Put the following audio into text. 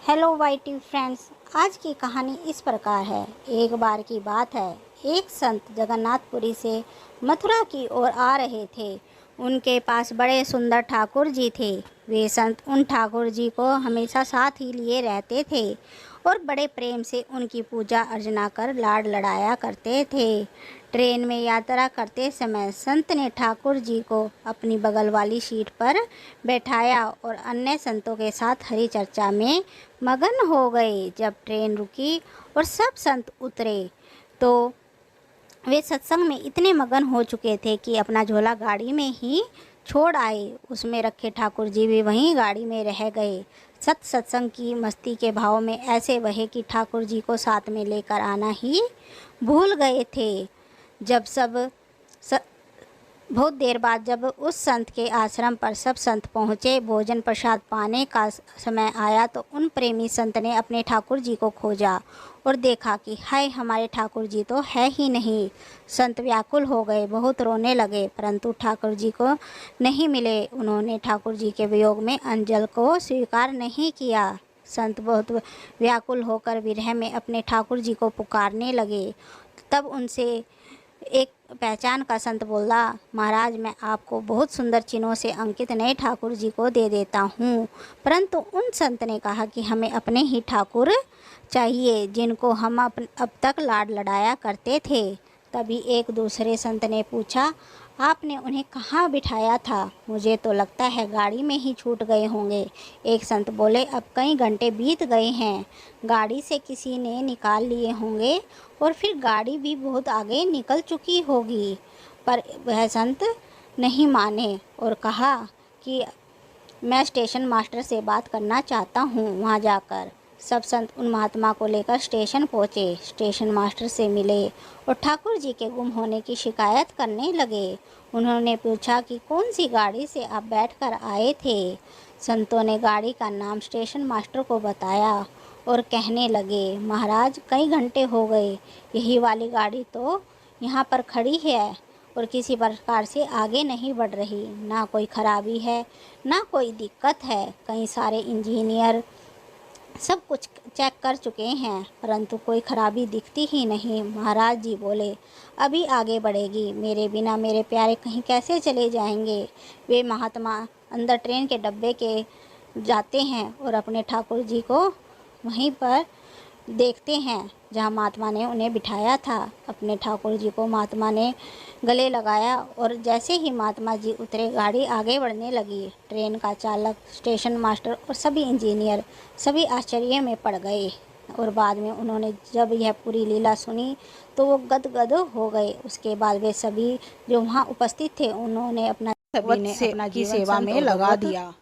Hello वाइटी friends, आज की कहानी इस प्रकार है। एक बार की बात है, एक संत जगन्नाथपुरी से मथुरा की ओर आ रहे थे। उनके पास बड़े सुंदर ठाकुर जी थे। वे संत उन ठाकुर जी को हमेशा साथ ही लिए रहते थे और बड़े प्रेम से उनकी पूजा अर्चना कर लाड लड़ाया करते थे। ट्रेन में यात्रा करते समय संत ने ठाकुर जी को अपनी बगल वाली सीट पर बैठाया और अन्य संतों के साथ हरी चर्चा में मगन हो गए। जब ट्रेन रुकी और सब संत उतरे तो वे सत्संग में इतने मगन हो चुके थे कि अपना झोला गाड़ी में ही छोड़ आए। उसमें रखे ठाकुर जी भी वहीं गाड़ी में रह गए। सत्संग की मस्ती के भाव में ऐसे बहे कि ठाकुर जी को साथ में लेकर आना ही भूल गए थे। जब बहुत देर बाद जब उस संत के आश्रम पर सब संत पहुँचे, भोजन प्रसाद पाने का समय आया तो उन प्रेमी संत ने अपने ठाकुर जी को खोजा और देखा कि हाय, हमारे ठाकुर जी तो है ही नहीं। संत व्याकुल हो गए, बहुत रोने लगे, परंतु ठाकुर जी को नहीं मिले। उन्होंने ठाकुर जी के वियोग में अंजल को स्वीकार नहीं किया। संत बहुत व्याकुल होकर विरह में अपने ठाकुर जी को पुकारने लगे। तब उनसे एक पहचान का संत बोला, महाराज, मैं आपको बहुत सुंदर चिन्हों से अंकित नए ठाकुर जी को दे देता हूँ। परंतु उन संत ने कहा कि हमें अपने ही ठाकुर चाहिए जिनको हम अब तक लाड लड़ाया करते थे। तभी एक दूसरे संत ने पूछा, आपने उन्हें कहाँ बिठाया था? मुझे तो लगता है गाड़ी में ही छूट गए होंगे। एक संत बोले, अब कई घंटे बीत गए हैं, गाड़ी से किसी ने निकाल लिए होंगे और फिर गाड़ी भी बहुत आगे निकल चुकी होगी। पर वह संत नहीं माने और कहा कि मैं स्टेशन मास्टर से बात करना चाहता हूँ। वहाँ जाकर सब संत उन महात्मा को लेकर स्टेशन पहुँचे। स्टेशन मास्टर से मिले और ठाकुर जी के गुम होने की शिकायत करने लगे। उन्होंने पूछा कि कौन सी गाड़ी से आप बैठकर आए थे। संतों ने गाड़ी का नाम स्टेशन मास्टर को बताया और कहने लगे, महाराज, कई घंटे हो गए, यही वाली गाड़ी तो यहाँ पर खड़ी है और किसी प्रकार से आगे नहीं बढ़ रही। ना कोई खराबी है, ना कोई दिक्कत है। कई सारे इंजीनियर सब कुछ चेक कर चुके हैं, परंतु कोई खराबी दिखती ही नहीं। महाराज जी बोले, अभी आगे बढ़ेगी, मेरे बिना मेरे प्यारे कहीं कैसे चले जाएंगे। वे महात्मा अंदर ट्रेन के डब्बे के जाते हैं और अपने ठाकुर जी को वहीं पर देखते हैं जहाँ महात्मा ने उन्हें बिठाया था। अपने ठाकुर जी को महात्मा ने गले लगाया और जैसे ही महात्मा जी उतरे, गाड़ी आगे बढ़ने लगी। ट्रेन का चालक, स्टेशन मास्टर और सभी इंजीनियर सभी आश्चर्य में पड़ गए और बाद में उन्होंने जब यह पूरी लीला सुनी तो वो गदगद हो गए। उसके बाद वे सभी जो वहाँ उपस्थित थे, उन्होंने अपना सभी ने अपना जीवन सेवा में लगा दिया।